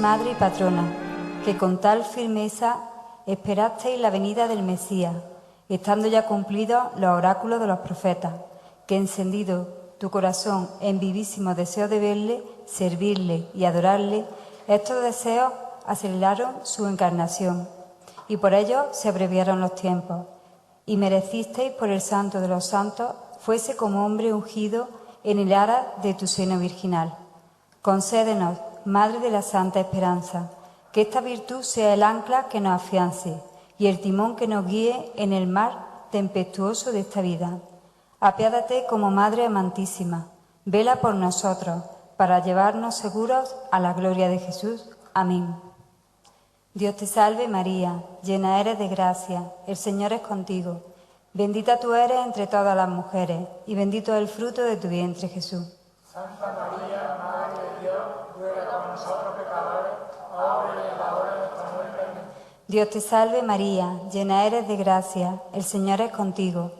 Madre y Patrona, que con tal firmeza esperasteis la venida del Mesías, estando ya cumplidos los oráculos de los profetas, que encendido tu corazón en vivísimo deseo de verle, servirle y adorarle, estos deseos aceleraron su encarnación, y por ello se abreviaron los tiempos, y merecisteis por el Santo de los Santos fuese como hombre ungido en el ara de tu seno virginal. Concédenos, Madre de la Santa Esperanza, que esta virtud sea el ancla que nos afiance y el timón que nos guíe en el mar tempestuoso de esta vida. Apiádate como Madre amantísima, vela por nosotros, para llevarnos seguros a la gloria de Jesús. Amén. Dios te salve María, llena eres de gracia, el Señor es contigo. Bendita tú eres entre todas las mujeres, y bendito es el fruto de tu vientre, Jesús. Santa María, Madre de Dios, ruega por nosotros pecadores, ahora y en la hora de nuestra muerte. Amén. Dios te salve María, llena eres de gracia, el Señor es contigo.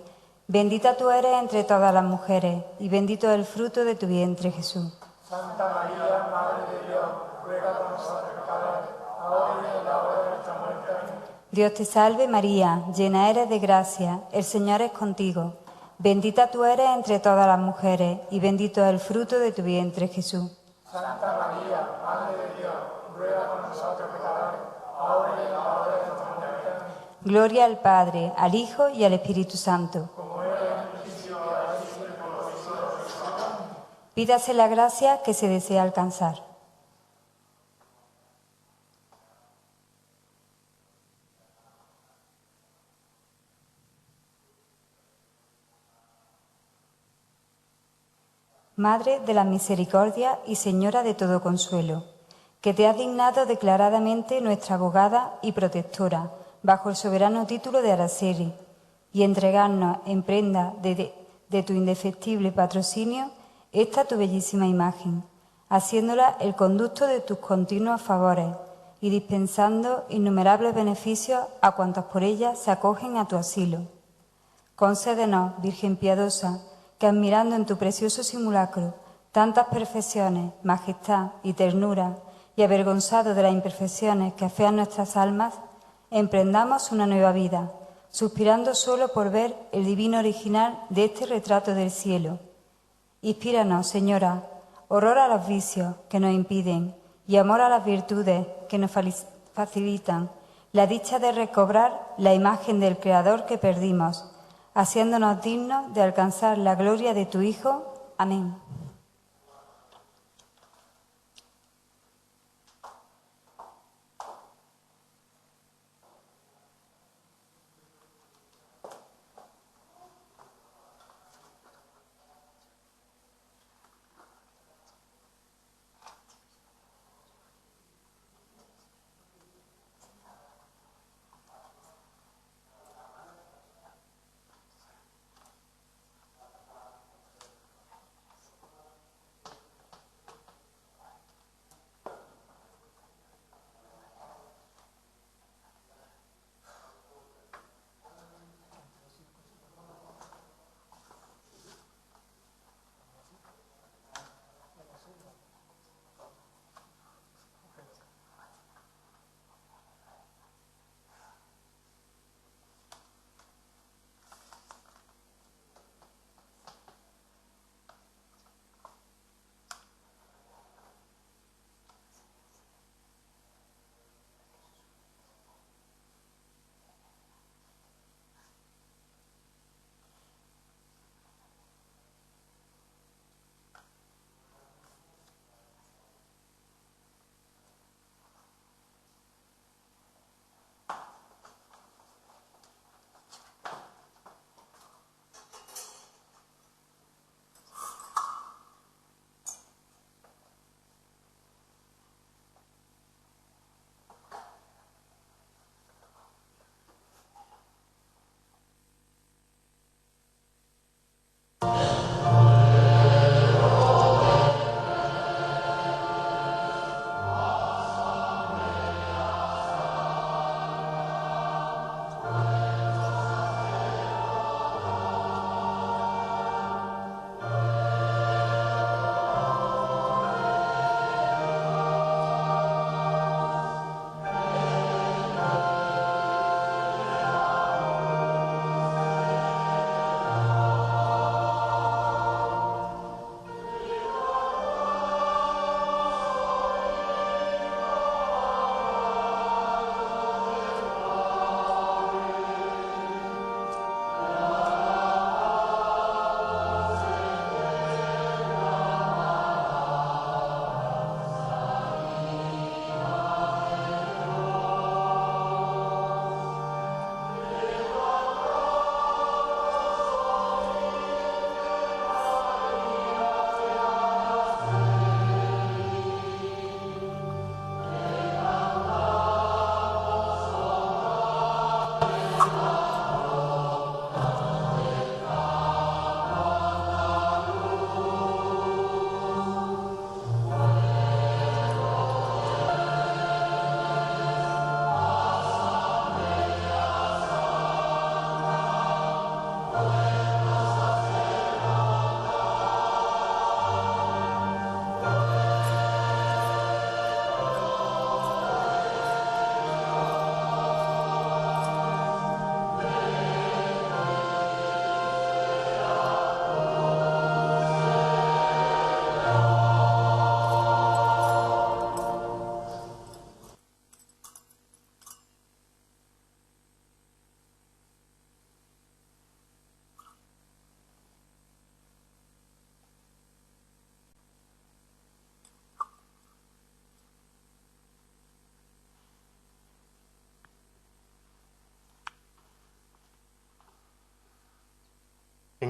Bendita tú eres entre todas las mujeres, y bendito es el fruto de tu vientre, Jesús. Santa María, Madre de Dios, ruega por nosotros pecadores, ahora y en la hora de nuestra muerte. Amén. Dios te salve María, llena eres de gracia, el Señor es contigo. Bendita tú eres entre todas las mujeres, y bendito es el fruto de tu vientre, Jesús. Santa María, Madre de Dios, ruega por nosotros pecadores, ahora y en la hora de nuestra muerte. Amén. Gloria al Padre, al Hijo y al Espíritu Santo. Pídase la gracia que se desea alcanzar. Madre de la misericordia y Señora de todo consuelo, que te has dignado declaradamente nuestra abogada y protectora, bajo el soberano título de Araceli, y entregarnos en prenda de tu indefectible patrocinio esta tu bellísima imagen, haciéndola el conducto de tus continuos favores y dispensando innumerables beneficios a cuantos por ella se acogen a tu asilo. Concédenos, Virgen piadosa, que admirando en tu precioso simulacro tantas perfecciones, majestad y ternura, y avergonzado de las imperfecciones que afean nuestras almas, emprendamos una nueva vida, suspirando solo por ver el divino original de este retrato del cielo. Inspíranos, Señora, horror a los vicios que nos impiden y amor a las virtudes que nos facilitan la dicha de recobrar la imagen del Creador que perdimos, haciéndonos dignos de alcanzar la gloria de tu Hijo. Amén.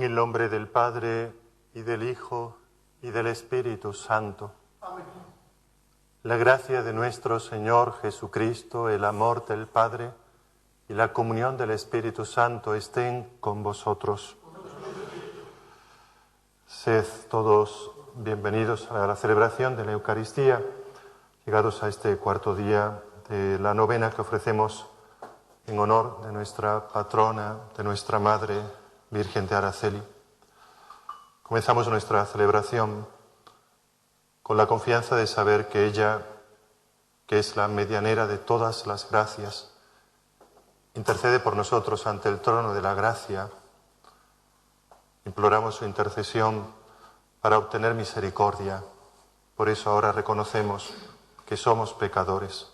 En el nombre del Padre, y del Hijo, y del Espíritu Santo. Amén. La gracia de nuestro Señor Jesucristo, el amor del Padre y la comunión del Espíritu Santo estén con vosotros. Sed todos bienvenidos a la celebración de la Eucaristía, llegados a este cuarto día de la novena que ofrecemos en honor de nuestra patrona, de nuestra Madre, Virgen de Araceli. Comenzamos nuestra celebración con la confianza de saber que ella, que es la medianera de todas las gracias, intercede por nosotros ante el trono de la gracia. Imploramos su intercesión para obtener misericordia. Por eso ahora reconocemos que somos pecadores.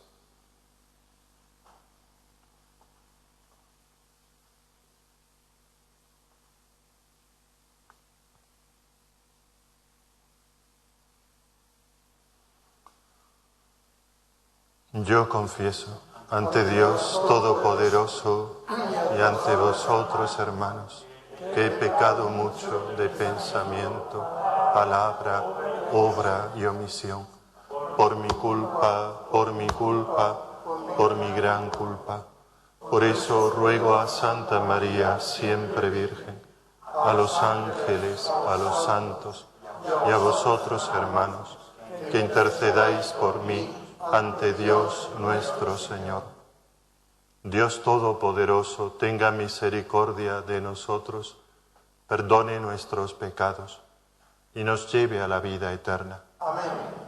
Yo confieso ante Dios Todopoderoso y ante vosotros, hermanos, que he pecado mucho de pensamiento, palabra, obra y omisión, por mi culpa, por mi gran culpa. Por eso ruego a Santa María, siempre Virgen, a los ángeles, a los santos y a vosotros, hermanos, que intercedáis por mí ante Dios nuestro Señor. Dios Todopoderoso, tenga misericordia de nosotros, perdone nuestros pecados y nos lleve a la vida eterna. Amén.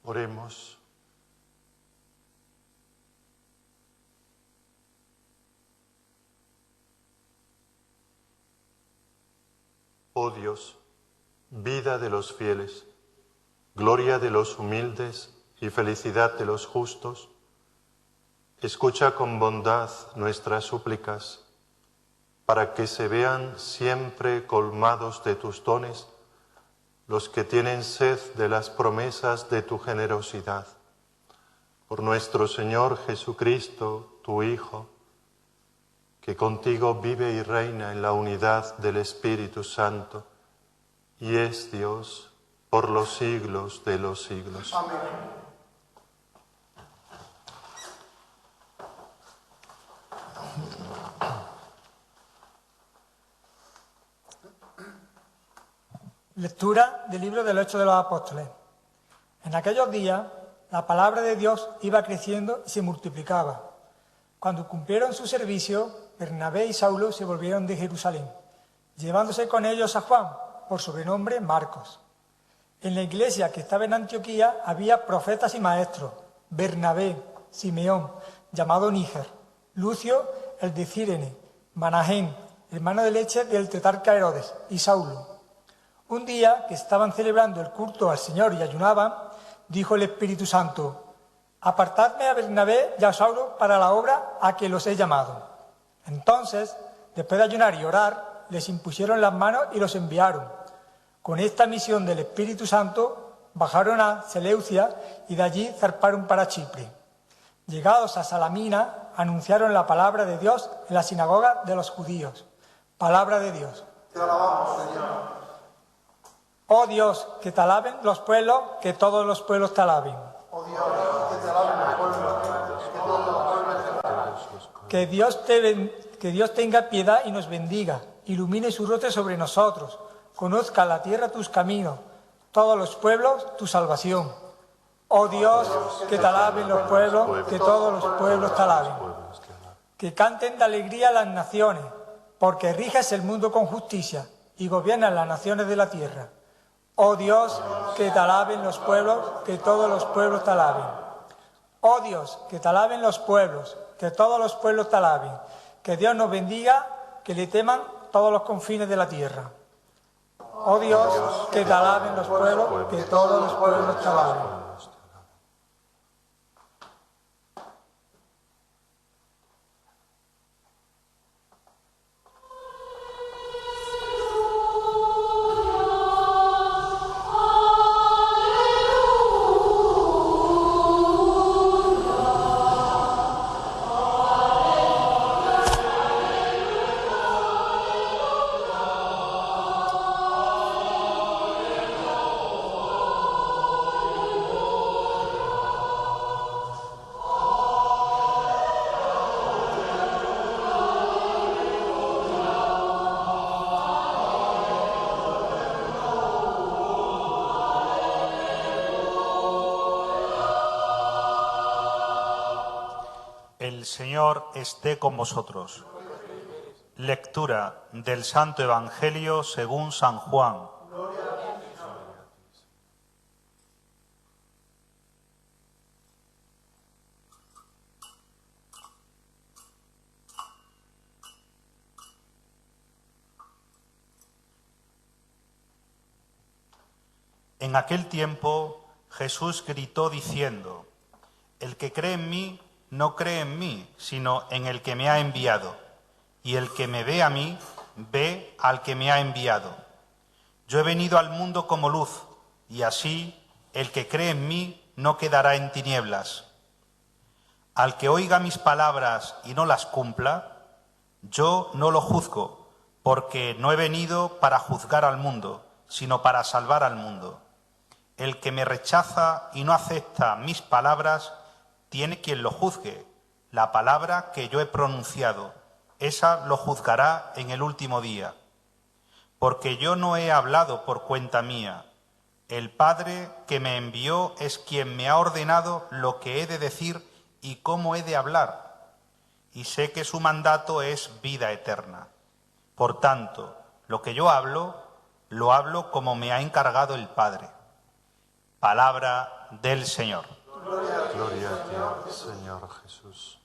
Oremos. Oh Dios, vida de los fieles, gloria de los humildes y felicidad de los justos, escucha con bondad nuestras súplicas, para que se vean siempre colmados de tus dones los que tienen sed de las promesas de tu generosidad. Por nuestro Señor Jesucristo, tu Hijo, que contigo vive y reina en la unidad del Espíritu Santo, y es Dios por los siglos de los siglos. Amén. Lectura del libro del Hechos de los Apóstoles. En aquellos días, la palabra de Dios iba creciendo y se multiplicaba. Cuando cumplieron su servicio, Bernabé y Saulo se volvieron de Jerusalén, llevándose con ellos a Juan, por sobrenombre Marcos. En la iglesia que estaba en Antioquía había profetas y maestros: Bernabé, Simeón, llamado Níger, Lucio, el de Cirene, Manahén, hermano de leche del tetrarca Herodes, y Saulo. Un día que estaban celebrando el culto al Señor y ayunaban, dijo el Espíritu Santo: apartadme a Bernabé y a Saulo para la obra a que los he llamado. Entonces, después de ayunar y orar, les impusieron las manos y los enviaron. Con esta misión del Espíritu Santo, bajaron a Seleucia y de allí zarparon para Chipre. Llegados a Salamina, anunciaron la palabra de Dios en la sinagoga de los judíos. Palabra de Dios. Te alabamos, Señor. Oh Dios, que te alaben los pueblos, que todos los pueblos te alaben. Oh Dios, que te alaben los pueblos, que todos los pueblos te alaben. Que Dios tenga piedad y nos bendiga, ilumine su rostro sobre nosotros, conozca la tierra tus caminos, todos los pueblos tu salvación. Oh Dios, que te alaben los pueblos, que todos los pueblos te alaben. Que canten de alegría las naciones, porque riges el mundo con justicia y gobiernas las naciones de la tierra. Oh Dios, que te alaben los pueblos, que todos los pueblos te alaben. Oh Dios, que te alaben los pueblos, que todos los pueblos te alaben. Que Dios nos bendiga, que le teman todos los confines de la tierra. Oh Dios, que te alaben los pueblos, que todos los pueblos te alaben. El Señor esté con vosotros. Lectura del Santo Evangelio según San Juan. En aquel tiempo Jesús gritó diciendo: el que cree en mí, no cree en mí, sino en el que me ha enviado. Y el que me ve a mí, ve al que me ha enviado. Yo he venido al mundo como luz, y así el que cree en mí no quedará en tinieblas. Al que oiga mis palabras y no las cumpla, yo no lo juzgo, porque no he venido para juzgar al mundo, sino para salvar al mundo. El que me rechaza y no acepta mis palabras, tiene quien lo juzgue. La palabra que yo he pronunciado, esa lo juzgará en el último día. Porque yo no he hablado por cuenta mía. El Padre que me envió es quien me ha ordenado lo que he de decir y cómo he de hablar. Y sé que su mandato es vida eterna. Por tanto, lo que yo hablo, lo hablo como me ha encargado el Padre. Palabra del Señor. Gloria a ti, Señor Jesús.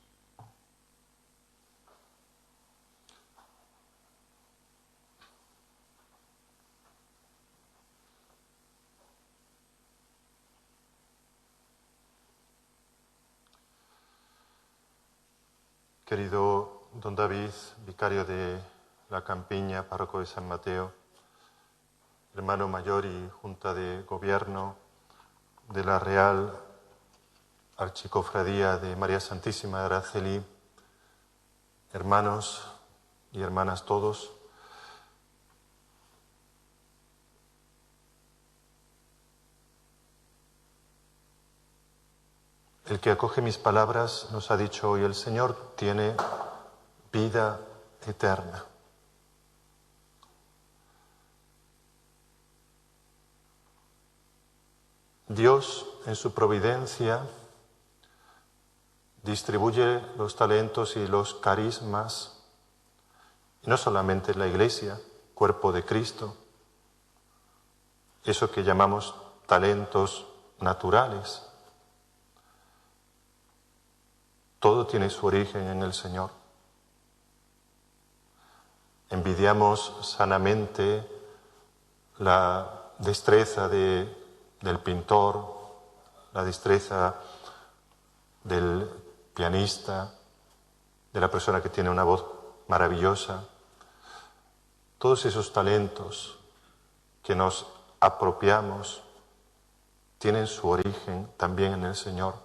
Querido don David, vicario de la Campiña, párroco de San Mateo, hermano mayor y junta de gobierno de la Real Archicofradía de María Santísima de Araceli, hermanos y hermanas todos, el que acoge mis palabras, nos ha dicho hoy el Señor, tiene vida eterna. Dios, en su providencia, distribuye los talentos y los carismas, y no solamente en la Iglesia, cuerpo de Cristo, eso que llamamos talentos naturales. Todo tiene su origen en el Señor. Envidiamos sanamente la destreza del pintor, la destreza del pianista, de la persona que tiene una voz maravillosa. Todos esos talentos que nos apropiamos tienen su origen también en el Señor.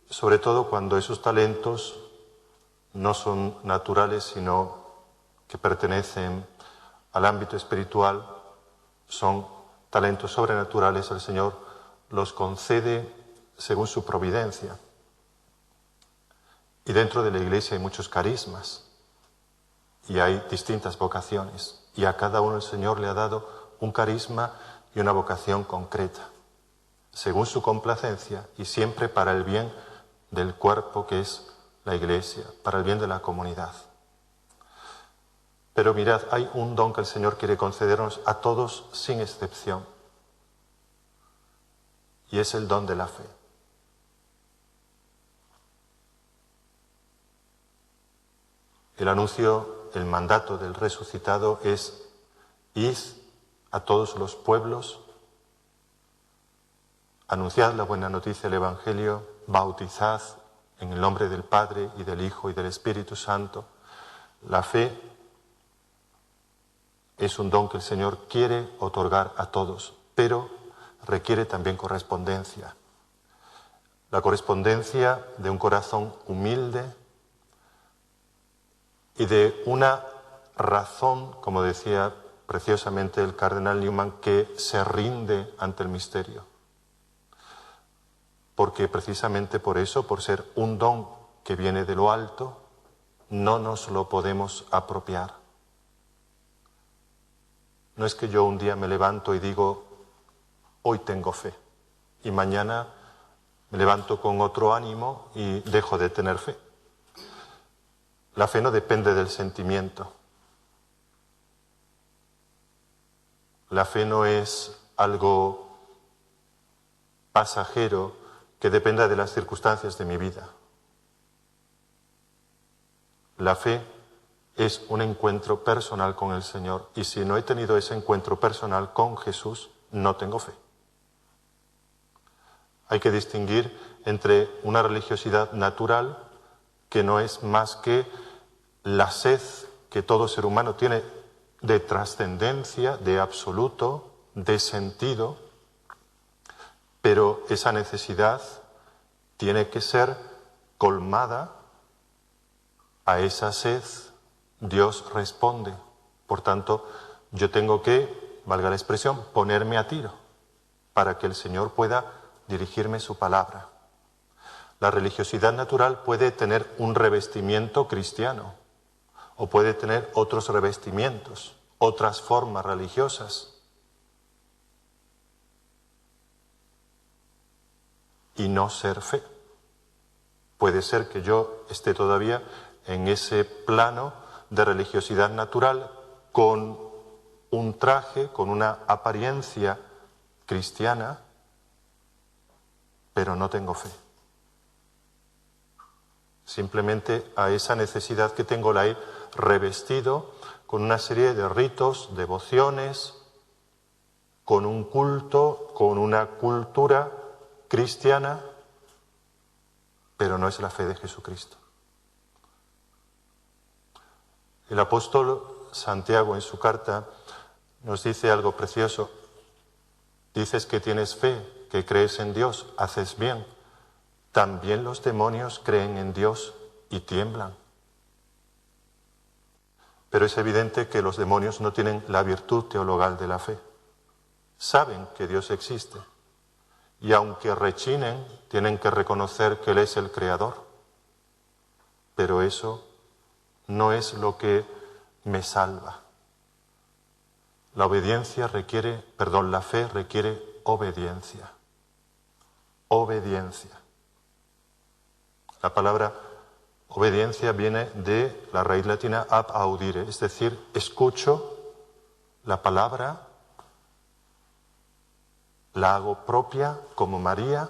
Sobre todo cuando esos talentos no son naturales, sino que pertenecen al ámbito espiritual, son talentos sobrenaturales, el Señor los concede según su providencia. Y dentro de la Iglesia hay muchos carismas y hay distintas vocaciones, y a cada uno el Señor le ha dado un carisma y una vocación concreta, según su complacencia y siempre para el bien del cuerpo que es la Iglesia, para el bien de la comunidad. Pero mirad, hay un don que el Señor quiere concedernos a todos sin excepción, y es el don de la fe. El anuncio, el mandato del resucitado es: id a todos los pueblos, anunciad la buena noticia del Evangelio, bautizad en el nombre del Padre y del Hijo y del Espíritu Santo. La fe es un don que el Señor quiere otorgar a todos, pero requiere también correspondencia. La correspondencia de un corazón humilde y de una razón, como decía preciosamente el cardenal Newman, que se rinde ante el misterio. Porque precisamente por eso, por ser un don que viene de lo alto, no nos lo podemos apropiar. No es que yo un día me levanto y digo, hoy tengo fe, y mañana me levanto con otro ánimo y dejo de tener fe. La fe no depende del sentimiento. La fe no es algo pasajero que dependa de las circunstancias de mi vida. La fe es un encuentro personal con el Señor, y si no he tenido ese encuentro personal con Jesús, no tengo fe. Hay que distinguir entre una religiosidad natural, que no es más que la sed que todo ser humano tiene de trascendencia, de absoluto, de sentido, pero esa necesidad tiene que ser colmada. A esa sed Dios responde. Por tanto, yo tengo que, valga la expresión, ponerme a tiro para que el Señor pueda dirigirme su palabra. La religiosidad natural puede tener un revestimiento cristiano o puede tener otros revestimientos, otras formas religiosas. Y no ser fe. Puede ser que yo esté todavía en ese plano de religiosidad natural, con un traje, con una apariencia cristiana, pero no tengo fe. Simplemente a esa necesidad que tengo la he revestido con una serie de ritos, devociones, con un culto, con una cultura cristiana, pero no es la fe de Jesucristo. El apóstol Santiago en su carta nos dice algo precioso. Dices que tienes fe, que crees en Dios, haces bien. También los demonios creen en Dios y tiemblan. Pero es evidente que los demonios no tienen la virtud teologal de la fe. Saben que Dios existe y aunque rechinen, tienen que reconocer que Él es el Creador. Pero eso no es lo que me salva. La fe requiere obediencia. Obediencia. La palabra obediencia viene de la raíz latina ab audire, es decir, escucho la palabra la hago propia como María,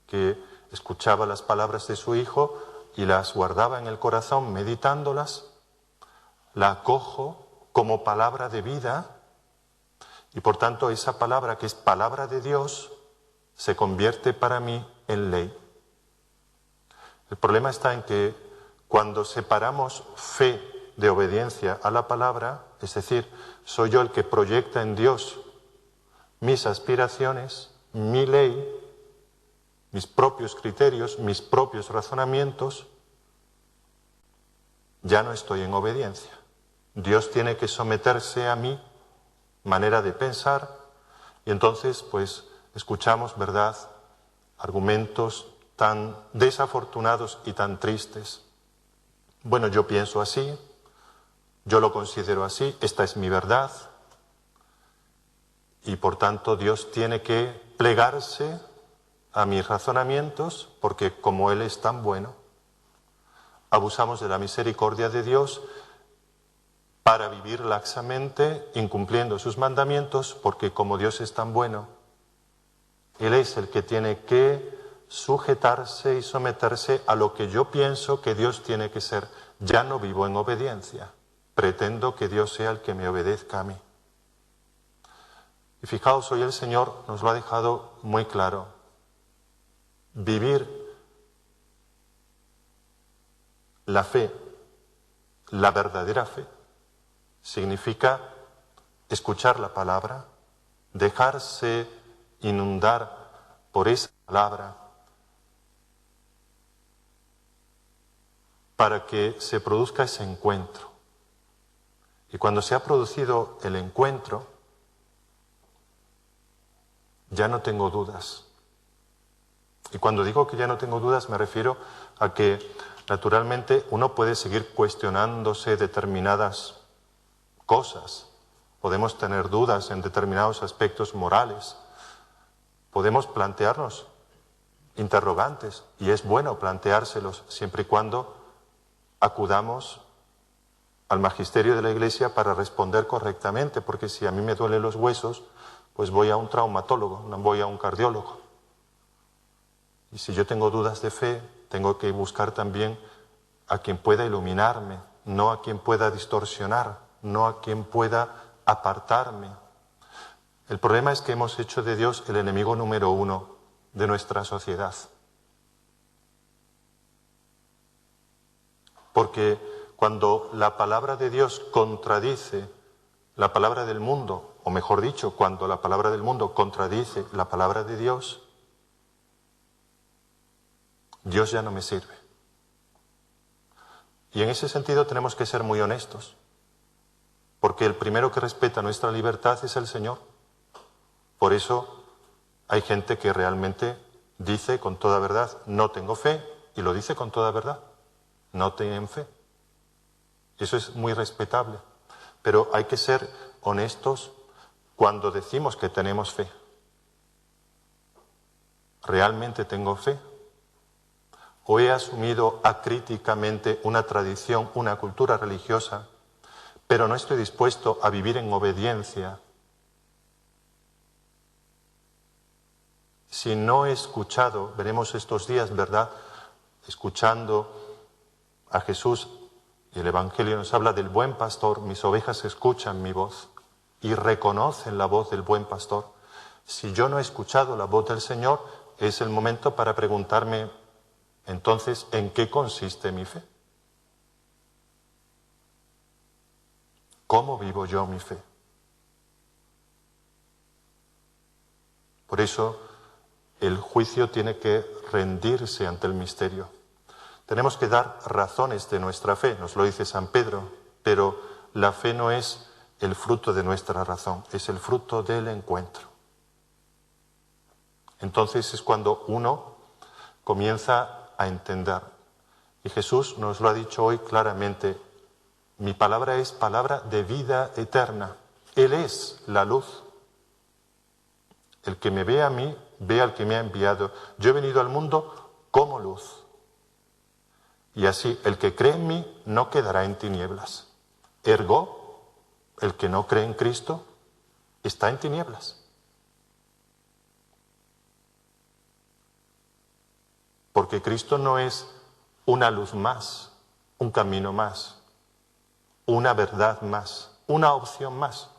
que escuchaba las palabras de su Hijo y las guardaba en el corazón meditándolas. La acojo como palabra de vida y por tanto esa palabra que es palabra de Dios se convierte para mí en ley. El problema está en que cuando separamos fe de obediencia a la palabra, es decir, soy yo el que proyecta en Dios mis aspiraciones, mi ley, mis propios criterios, mis propios razonamientos, ya no estoy en obediencia. Dios tiene que someterse a mi manera de pensar y entonces pues escuchamos, ¿verdad?, argumentos tan desafortunados y tan tristes. Bueno, yo pienso así, yo lo considero así, esta es mi verdad y por tanto Dios tiene que plegarse a mis razonamientos porque como Él es tan bueno, abusamos de la misericordia de Dios para vivir laxamente, incumpliendo sus mandamientos, porque como Dios es tan bueno, Él es el que tiene que sujetarse y someterse a lo que yo pienso que Dios tiene que ser. Ya no vivo en obediencia, pretendo que Dios sea el que me obedezca a mí. Y fijaos, hoy el Señor nos lo ha dejado muy claro. Vivir la fe, la verdadera fe, significa escuchar la palabra, dejarse inundar por esa palabra para que se produzca ese encuentro. Y cuando se ha producido el encuentro, ya no tengo dudas. Y cuando digo que ya no tengo dudas me refiero a que naturalmente uno puede seguir cuestionándose determinadas cosas. Podemos tener dudas en determinados aspectos morales. Podemos plantearnos interrogantes y es bueno planteárselos siempre y cuando acudamos al magisterio de la Iglesia para responder correctamente, porque si a mí me duelen los huesos, pues voy a un traumatólogo, no voy a un cardiólogo. Y si yo tengo dudas de fe, tengo que buscar también a quien pueda iluminarme, no a quien pueda distorsionar, no a quien pueda apartarme. El problema es que hemos hecho de Dios el enemigo número uno de nuestra sociedad. Porque cuando la palabra de Dios contradice la palabra del mundo, o mejor dicho, cuando la palabra del mundo contradice la palabra de Dios, Dios ya no me sirve. Y en ese sentido tenemos que ser muy honestos, porque el primero que respeta nuestra libertad es el Señor. Por eso hay gente que realmente dice con toda verdad, no tengo fe, y lo dice con toda verdad, no tienen fe. Eso es muy respetable, pero hay que ser honestos cuando decimos que tenemos fe. ¿Realmente tengo fe? ¿O he asumido acríticamente una tradición, una cultura religiosa, pero no estoy dispuesto a vivir en obediencia? Si no he escuchado, veremos estos días, ¿verdad?, escuchando a Jesús, y el Evangelio nos habla del buen pastor, mis ovejas escuchan mi voz y reconocen la voz del buen pastor. Si yo no he escuchado la voz del Señor, es el momento para preguntarme, entonces, ¿en qué consiste mi fe? ¿Cómo vivo yo mi fe? Por eso, el juicio tiene que rendirse ante el misterio. Tenemos que dar razones de nuestra fe, nos lo dice San Pedro, pero la fe no es el fruto de nuestra razón, es el fruto del encuentro. Entonces es cuando uno comienza a entender. Y Jesús nos lo ha dicho hoy claramente, mi palabra es palabra de vida eterna. Él es la luz. El que me ve a mí, ve al que me ha enviado. Yo he venido al mundo como luz. Y así, el que cree en mí no quedará en tinieblas. Ergo, el que no cree en Cristo está en tinieblas. porque Cristo no es una luz más, un camino más, una verdad más, una opción más.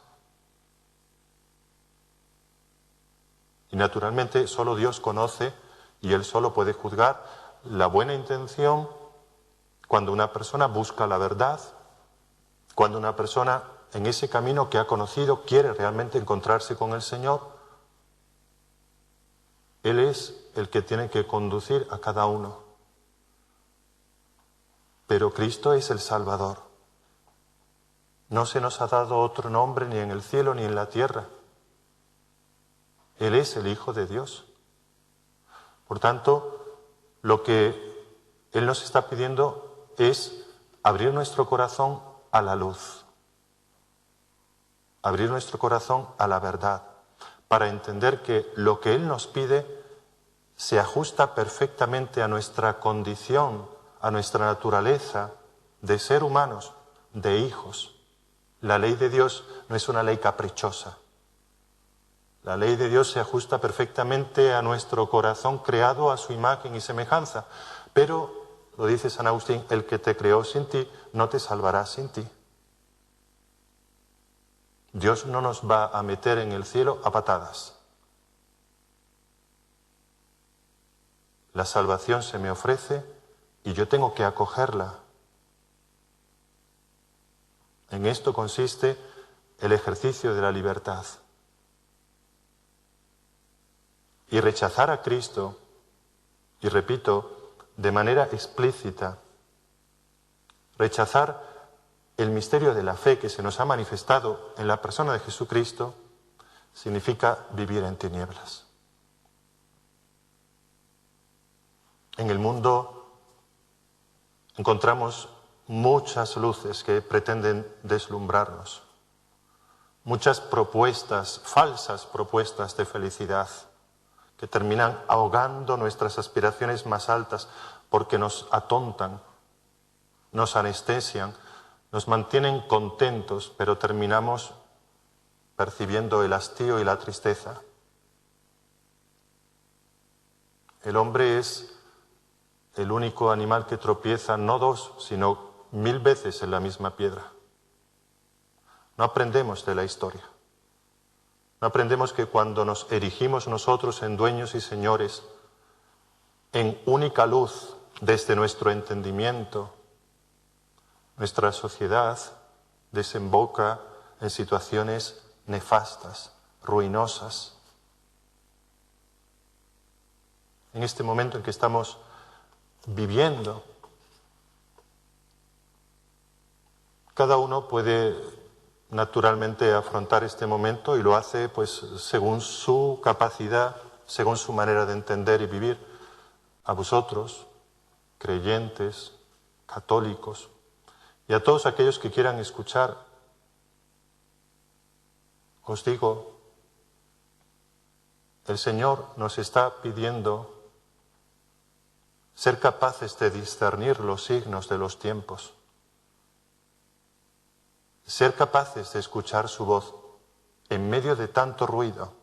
Y naturalmente solo Dios conoce y Él solo puede juzgar la buena intención cuando una persona busca la verdad, cuando una persona en ese camino que ha conocido quiere realmente encontrarse con el Señor. Él es el que tiene que conducir a cada uno. Pero Cristo es el Salvador. No se nos ha dado otro nombre ni en el cielo ni en la tierra. Él es el Hijo de Dios. Por tanto, lo que Él nos está pidiendo es abrir nuestro corazón a la luz, abrir nuestro corazón a la verdad, para entender que lo que Él nos pide se ajusta perfectamente a nuestra condición, a nuestra naturaleza de ser humanos, de hijos. La ley de Dios no es una ley caprichosa. La ley de Dios se ajusta perfectamente a nuestro corazón creado a su imagen y semejanza. Pero, lo dice San Agustín, el que te creó sin ti, no te salvará sin ti. Dios no nos va a meter en el cielo a patadas. La salvación se me ofrece y yo tengo que acogerla. En esto consiste el ejercicio de la libertad. Y rechazar a Cristo, y repito, de manera explícita, rechazar el misterio de la fe que se nos ha manifestado en la persona de Jesucristo, significa vivir en tinieblas. En el mundo encontramos muchas luces que pretenden deslumbrarnos, muchas propuestas, falsas propuestas de felicidad, que terminan ahogando nuestras aspiraciones más altas porque nos atontan, nos anestesian, nos mantienen contentos, pero terminamos percibiendo el hastío y la tristeza. El hombre es el único animal que tropieza no 2, sino 1000 veces en la misma piedra. No aprendemos de la historia. No aprendemos que cuando nos erigimos nosotros en dueños y señores, en única luz desde nuestro entendimiento, nuestra sociedad desemboca en situaciones nefastas, ruinosas. En este momento en que estamos viviendo, cada uno puede naturalmente afrontar este momento y lo hace pues según su capacidad, según su manera de entender y vivir. A vosotros, creyentes, católicos, y a todos aquellos que quieran escuchar, os digo, el Señor nos está pidiendo ser capaces de discernir los signos de los tiempos, ser capaces de escuchar su voz en medio de tanto ruido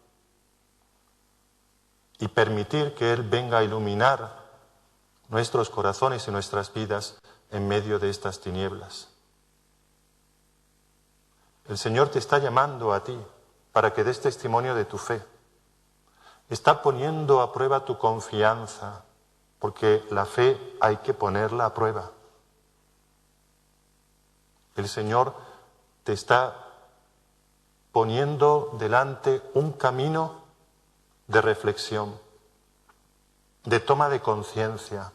y permitir que Él venga a iluminar nuestros corazones y nuestras vidas en medio de estas tinieblas. El Señor te está llamando a ti para que des testimonio de tu fe. Está poniendo a prueba tu confianza, porque la fe hay que ponerla a prueba. El Señor te está poniendo delante un camino de reflexión, de toma de conciencia.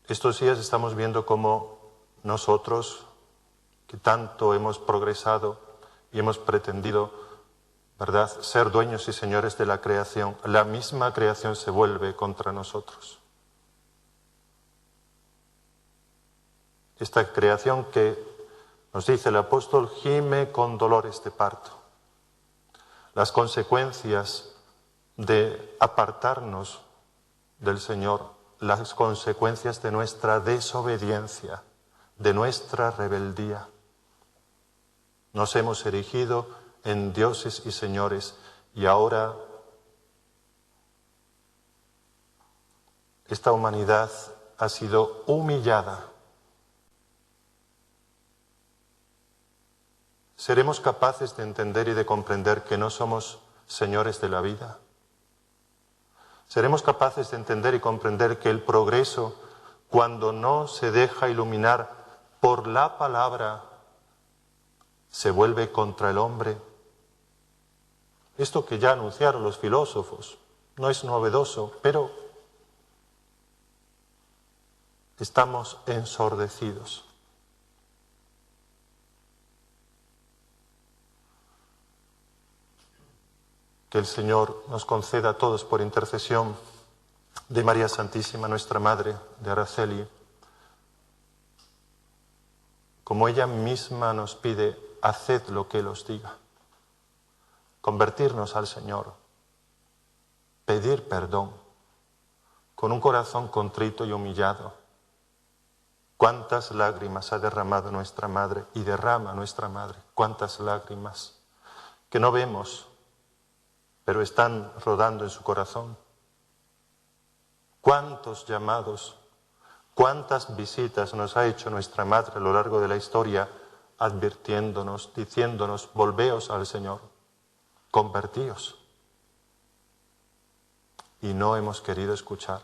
Estos días estamos viendo cómo nosotros, que tanto hemos progresado y hemos pretendido, ¿verdad?, ser dueños y señores de la creación, la misma creación se vuelve contra nosotros. Esta creación que, nos dice el apóstol, gime con dolores de parto. Las consecuencias de apartarnos del Señor, las consecuencias de nuestra desobediencia, de nuestra rebeldía. Nos hemos erigido en dioses y señores y ahora esta humanidad ha sido humillada. ¿Seremos capaces de entender y de comprender que no somos señores de la vida? ¿Seremos capaces de entender y comprender que el progreso, cuando no se deja iluminar por la palabra, se vuelve contra el hombre? Esto que ya anunciaron los filósofos no es novedoso, pero estamos ensordecidos. Que el Señor nos conceda a todos, por intercesión de María Santísima, nuestra Madre, de Araceli, como ella misma nos pide, haced lo que Él os diga. Convertirnos al Señor, pedir perdón, con un corazón contrito y humillado. Cuántas lágrimas ha derramado nuestra Madre y derrama nuestra Madre, cuántas lágrimas que no vemos, pero están rodando en su corazón. Cuántos llamados, cuántas visitas nos ha hecho nuestra Madre a lo largo de la historia, advirtiéndonos, diciéndonos, volveos al Señor, convertíos. Y no hemos querido escuchar.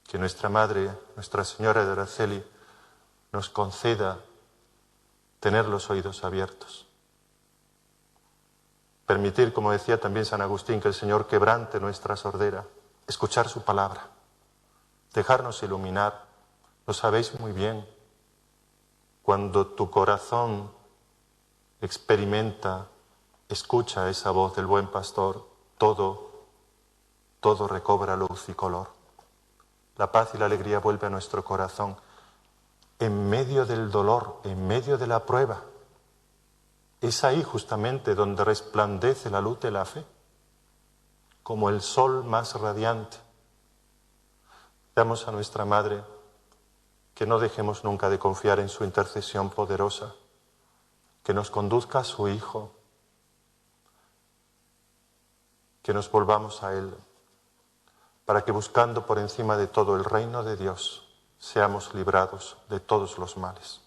Que nuestra Madre, Nuestra Señora de Araceli, nos conceda tener los oídos abiertos. Permitir, como decía también San Agustín, que el Señor quebrante nuestra sordera, escuchar su palabra, dejarnos iluminar. Lo sabéis muy bien, cuando tu corazón experimenta, escucha esa voz del buen pastor, todo recobra luz y color. La paz y la alegría vuelven a nuestro corazón. En medio del dolor, en medio de la prueba, es ahí justamente donde resplandece la luz de la fe, como el sol más radiante. Damos a nuestra Madre que no dejemos nunca de confiar en su intercesión poderosa, que nos conduzca a su Hijo, que nos volvamos a Él, para que buscando por encima de todo el reino de Dios, seamos librados de todos los males.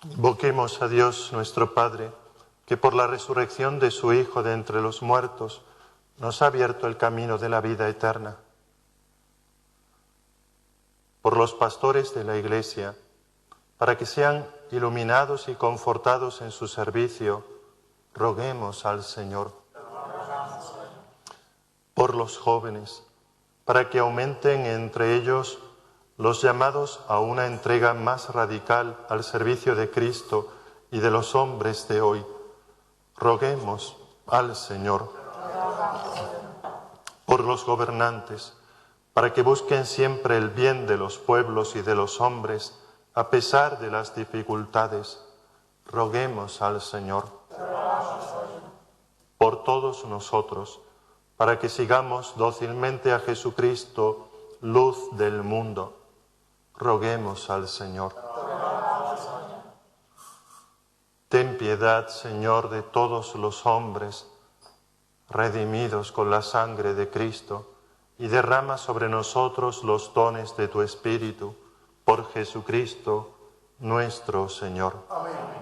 Invoquemos a Dios nuestro Padre, que por la resurrección de su Hijo de entre los muertos nos ha abierto el camino de la vida eterna. Por los pastores de la Iglesia, para que sean iluminados y confortados en su servicio, roguemos al Señor. Por los jóvenes, para que aumenten entre ellos los llamados a una entrega más radical al servicio de Cristo y de los hombres de hoy, roguemos al Señor. Por los gobernantes, para que busquen siempre el bien de los pueblos y de los hombres, a pesar de las dificultades, roguemos al Señor. Por todos nosotros, para que sigamos dócilmente a Jesucristo, luz del mundo, roguemos al Señor. Ten piedad, Señor, de todos los hombres, redimidos con la sangre de Cristo, y derrama sobre nosotros los dones de tu Espíritu, por Jesucristo nuestro Señor. Amén.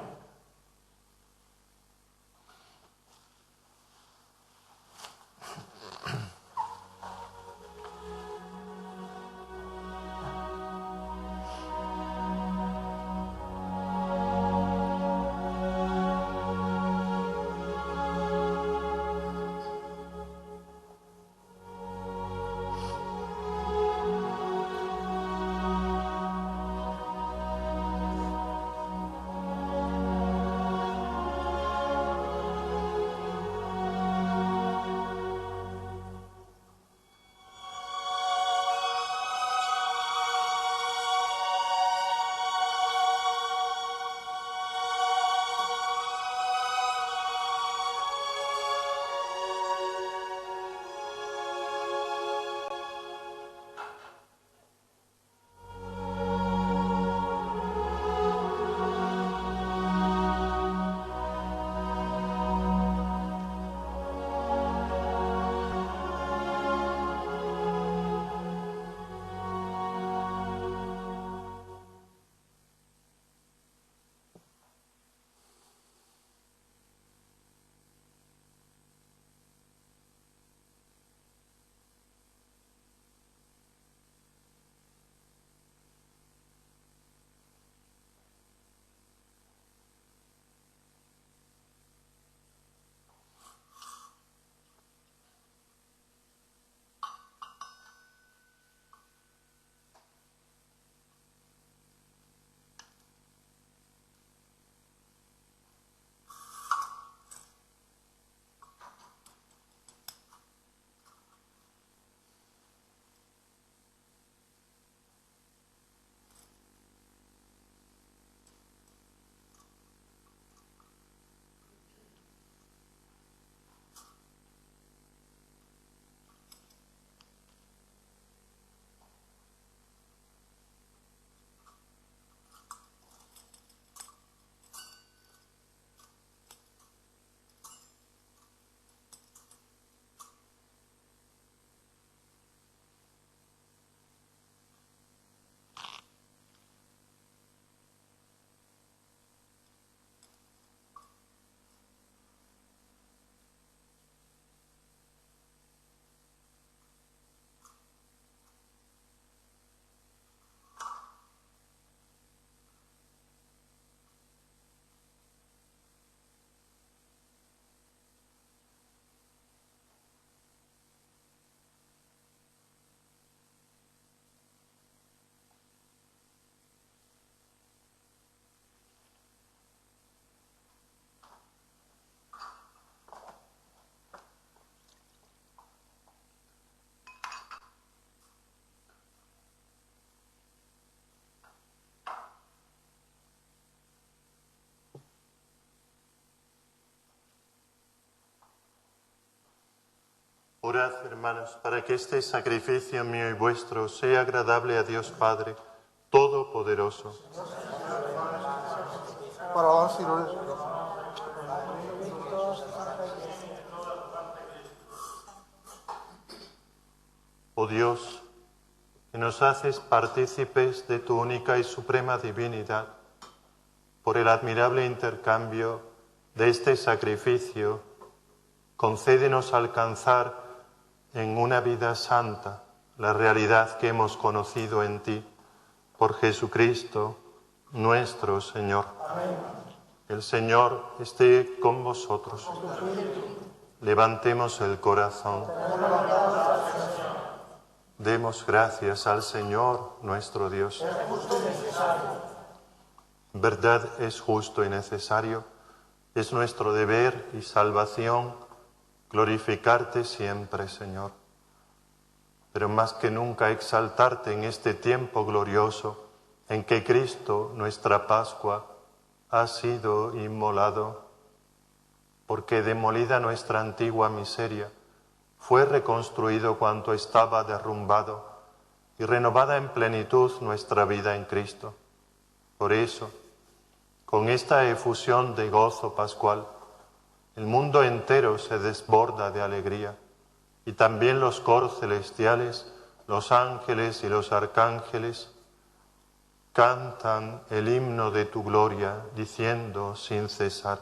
Orad, hermanos, para que este sacrificio mío y vuestro sea agradable a Dios Padre Todopoderoso. Para alabanza y gloria de su nombre. Oh Dios, que nos haces partícipes de tu única y suprema divinidad, por el admirable intercambio de este sacrificio, concédenos alcanzar en una vida santa la realidad que hemos conocido en ti, por Jesucristo nuestro Señor. Amén. El Señor esté con vosotros. Levantemos el corazón. Demos gracias al Señor nuestro Dios. Verdad es justo y necesario, es nuestro deber y salvación glorificarte siempre, Señor. Pero más que nunca exaltarte en este tiempo glorioso en que Cristo, nuestra Pascua, ha sido inmolado, porque demolida nuestra antigua miseria, fue reconstruido cuanto estaba derrumbado y renovada en plenitud nuestra vida en Cristo. Por eso, con esta efusión de gozo pascual, el mundo entero se desborda de alegría, y también los coros celestiales, los ángeles y los arcángeles cantan el himno de tu gloria, diciendo sin cesar: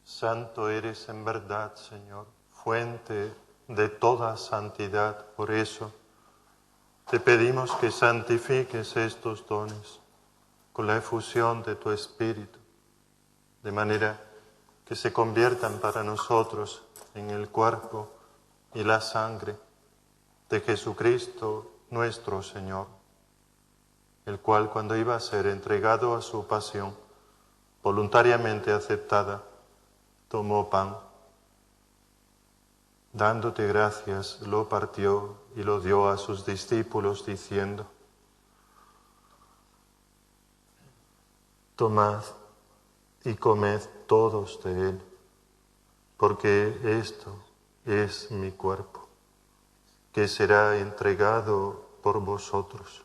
Santo eres en verdad, Señor, fuente de toda santidad. Por eso te pedimos que santifiques estos dones con la efusión de tu Espíritu, de manera que se conviertan para nosotros en el cuerpo y la sangre de Jesucristo nuestro Señor, el cual, cuando iba a ser entregado a su pasión, voluntariamente aceptada, tomó pan, dándote gracias, lo partió y lo dio a sus discípulos, diciendo: tomad y comed todos de él, porque esto es mi cuerpo, que será entregado por vosotros.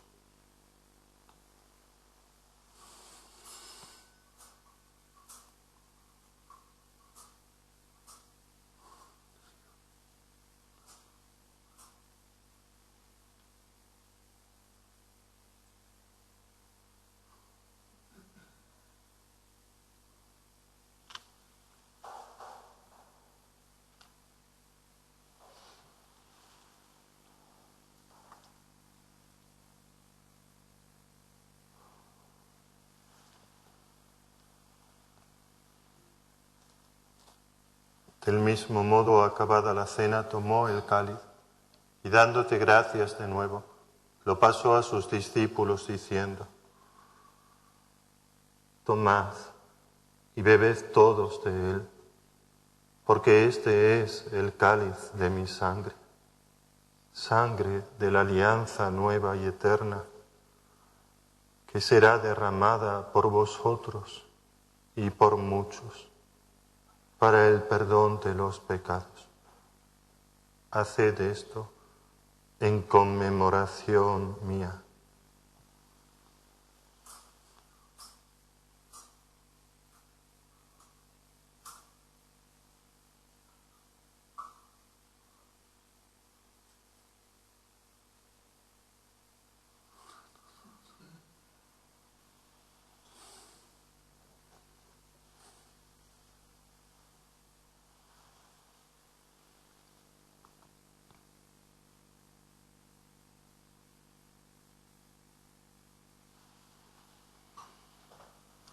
Del mismo modo, acabada la cena, tomó el cáliz y dándote gracias de nuevo, lo pasó a sus discípulos diciendo: Tomad y bebed todos de él, porque este es el cáliz de mi sangre, sangre de la alianza nueva y eterna, que será derramada por vosotros y por muchos, para el perdón de los pecados. Haced esto en conmemoración mía.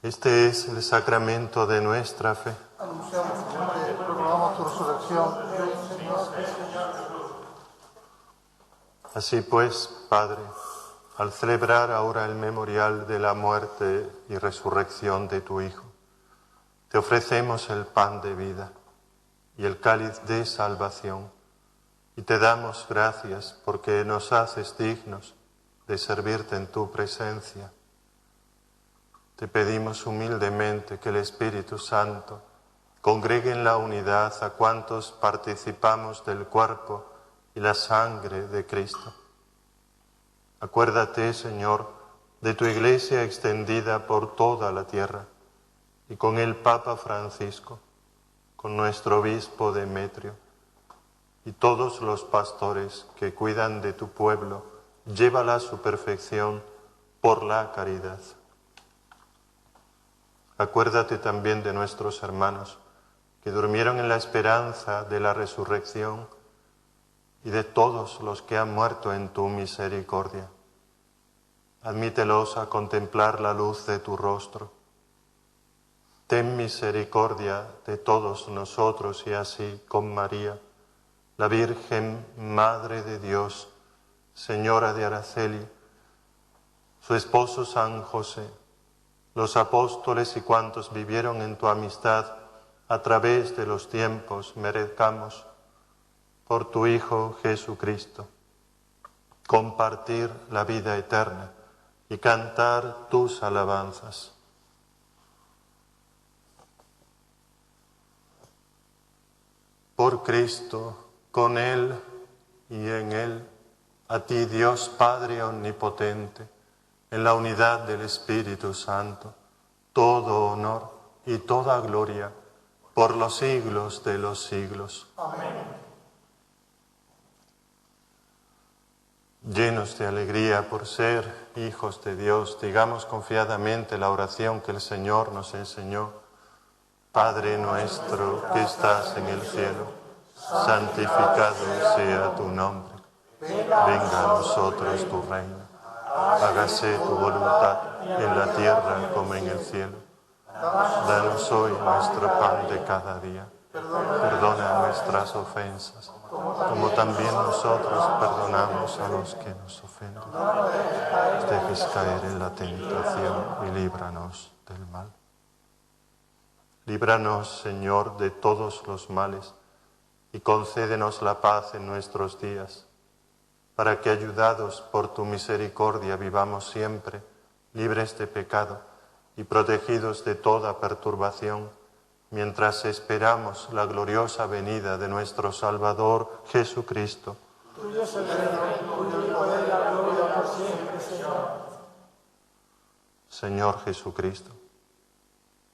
Este es el sacramento de nuestra fe. Anunciamos tu muerte, proclamamos tu resurrección. Así pues, Padre, al celebrar ahora el memorial de la muerte y resurrección de tu Hijo, te ofrecemos el pan de vida y el cáliz de salvación, y te damos gracias porque nos haces dignos de servirte en tu presencia. Te pedimos humildemente que el Espíritu Santo congregue en la unidad a cuantos participamos del cuerpo y la sangre de Cristo. Acuérdate, Señor, de tu Iglesia extendida por toda la tierra, y con el Papa Francisco, con nuestro obispo Demetrio, y todos los pastores que cuidan de tu pueblo, llévala a su perfección por la caridad. Acuérdate también de nuestros hermanos que durmieron en la esperanza de la resurrección y de todos los que han muerto en tu misericordia. Admítelos a contemplar la luz de tu rostro. Ten misericordia de todos nosotros y así con María, la Virgen Madre de Dios, Señora de Araceli, su esposo San José, los apóstoles y cuantos vivieron en tu amistad a través de los tiempos, merezcamos, por tu Hijo Jesucristo, compartir la vida eterna y cantar tus alabanzas. Por Cristo, con Él y en Él, a ti Dios Padre Omnipotente, en la unidad del Espíritu Santo, todo honor y toda gloria por los siglos de los siglos. Amén. Llenos de alegría por ser hijos de Dios, digamos confiadamente la oración que el Señor nos enseñó. Padre nuestro que estás en el cielo, santificado sea tu nombre. Venga a nosotros tu reino. Hágase tu voluntad en la tierra como en el cielo. Danos hoy nuestro pan de cada día. Perdona nuestras ofensas, como también nosotros perdonamos a los que nos ofenden. No nos dejes caer en la tentación y líbranos del mal. Líbranos, Señor, de todos los males y concédenos la paz en nuestros días, para que, ayudados por tu misericordia, vivamos siempre libres de pecado y protegidos de toda perturbación, mientras esperamos la gloriosa venida de nuestro Salvador Jesucristo. Tuyo es el reino, tuyo el poder y la gloria por siempre, Señor. Señor Jesucristo,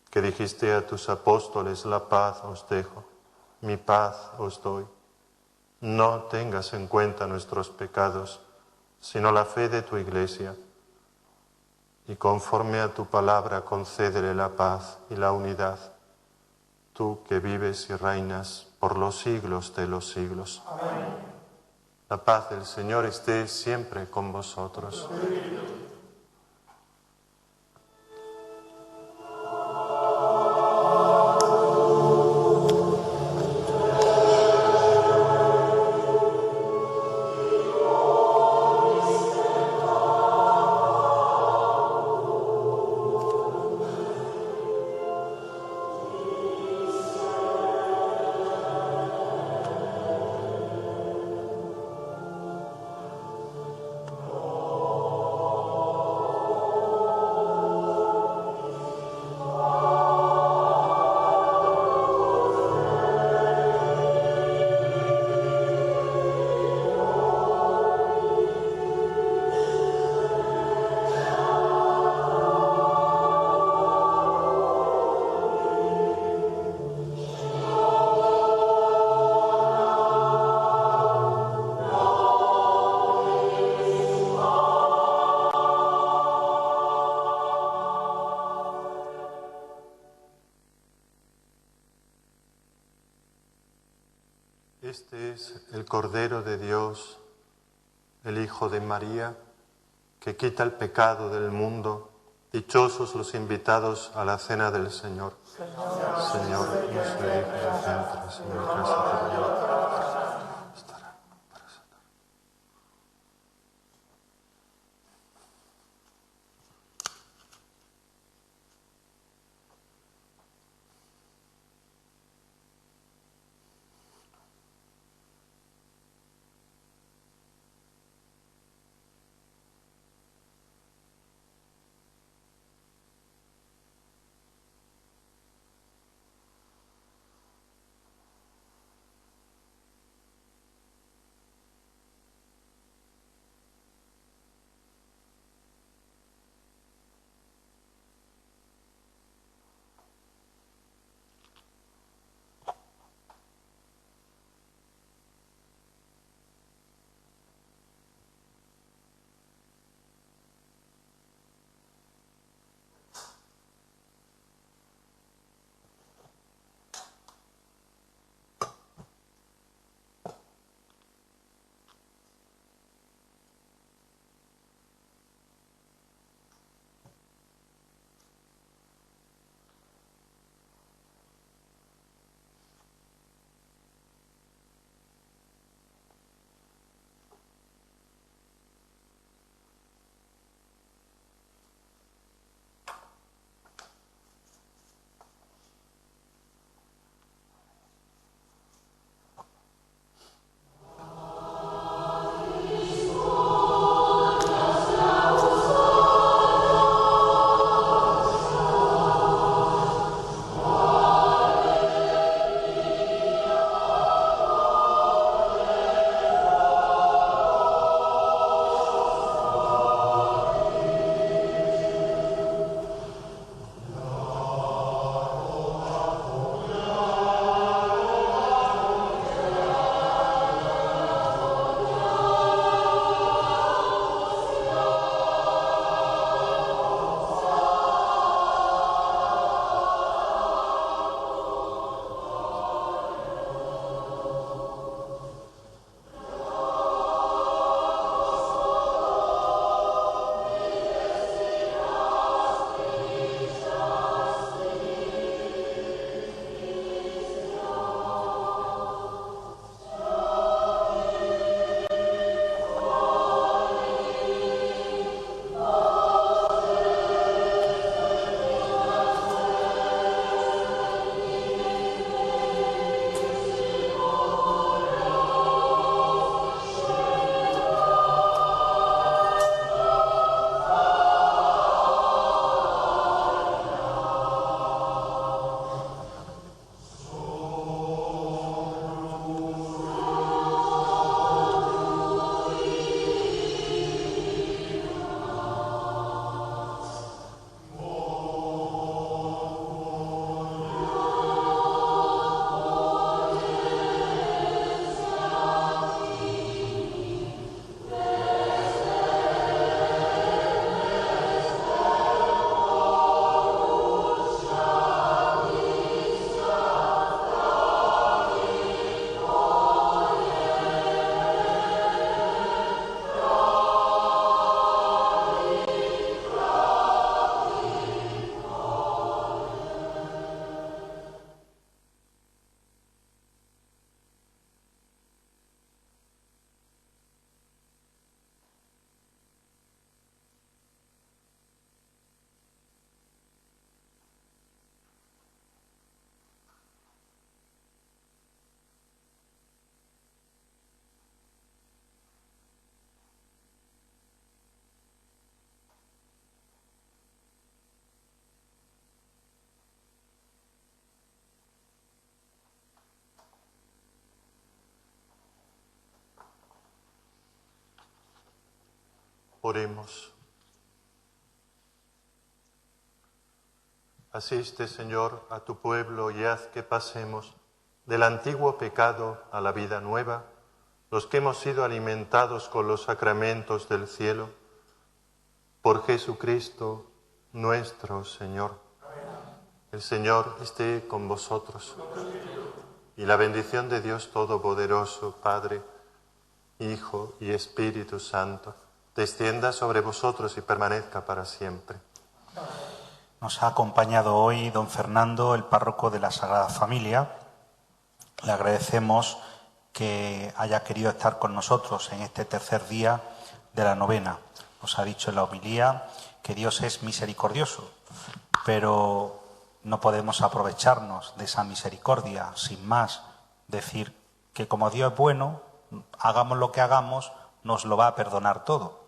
que dijiste a tus apóstoles: la paz os dejo, mi paz os doy. No tengas en cuenta nuestros pecados, sino la fe de tu Iglesia, y conforme a tu palabra concédele la paz y la unidad, tú que vives y reinas por los siglos de los siglos. Amén. La paz del Señor esté siempre con vosotros. Este es el Cordero de Dios, el Hijo de María, que quita el pecado del mundo. Dichosos los invitados a la cena del Señor. Señor, no soy digno que entres en mi casa, pero estará para sanar. Oremos. Asiste, Señor, a tu pueblo y haz que pasemos del antiguo pecado a la vida nueva, los que hemos sido alimentados con los sacramentos del cielo, por Jesucristo nuestro Señor. El Señor esté con vosotros y la bendición de Dios Todopoderoso, Padre, Hijo y Espíritu Santo, descienda sobre vosotros y permanezca para siempre. Nos ha acompañado hoy don Fernando, el párroco de la Sagrada Familia. Le agradecemos que haya querido estar con nosotros en este tercer día de la novena. Nos ha dicho en la homilía que Dios es misericordioso, pero no podemos aprovecharnos de esa misericordia sin más. Decir que como Dios es bueno, hagamos lo que hagamos, nos lo va a perdonar todo.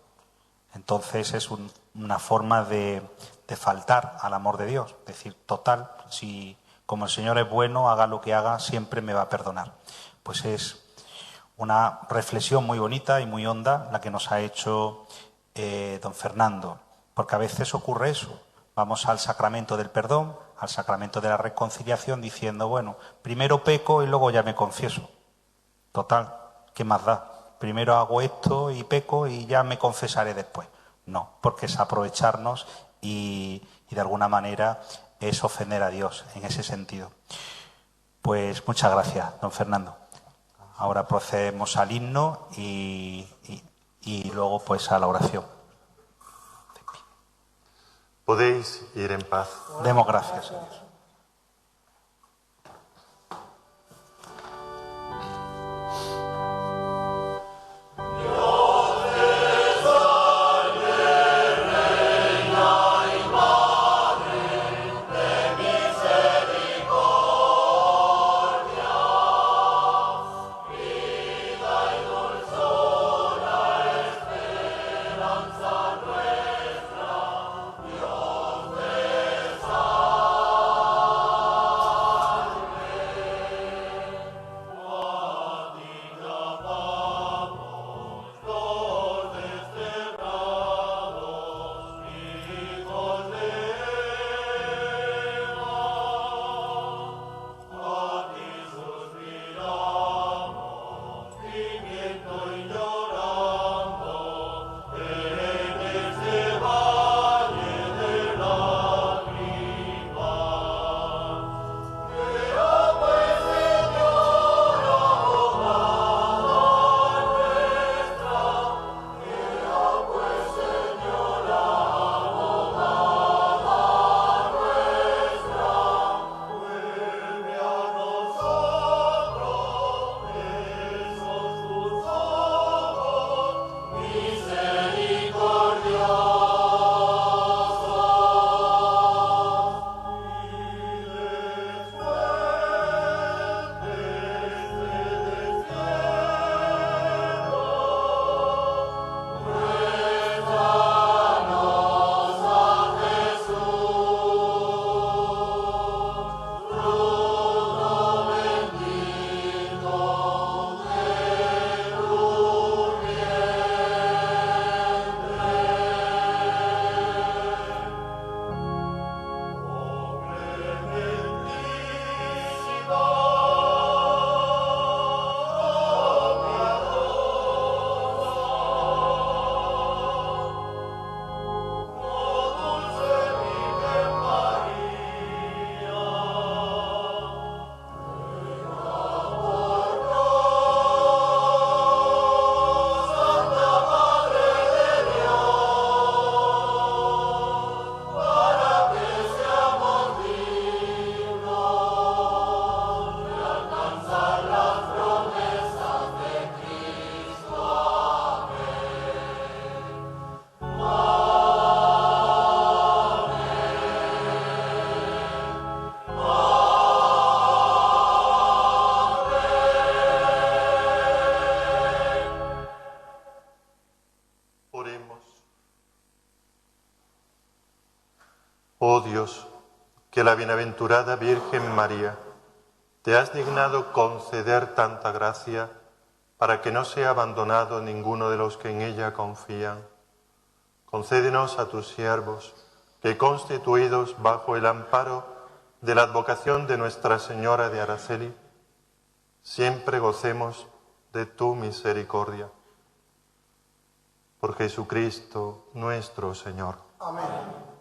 Entonces es una forma de faltar al amor de Dios. Decir, total, si como el Señor es bueno, haga lo que haga, siempre me va a perdonar. Pues es una reflexión muy bonita y muy honda la que nos ha hecho don Fernando, porque a veces ocurre eso. Vamos al sacramento del perdón, al sacramento de la reconciliación, diciendo, bueno, primero peco y luego ya me confieso. Total, ¿qué más da? Primero hago esto y peco y ya me confesaré después. No, porque es aprovecharnos y de alguna manera es ofender a Dios en ese sentido. Pues muchas gracias, don Fernando. Ahora procedemos al himno y luego pues a la oración. Podéis ir en paz. Demos gracias a Dios. Oh Dios, que la bienaventurada Virgen María te has dignado conceder tanta gracia para que no sea abandonado ninguno de los que en ella confían. Concédenos a tus siervos, que constituidos bajo el amparo de la advocación de Nuestra Señora de Araceli, siempre gocemos de tu misericordia. Por Jesucristo nuestro Señor. Amén.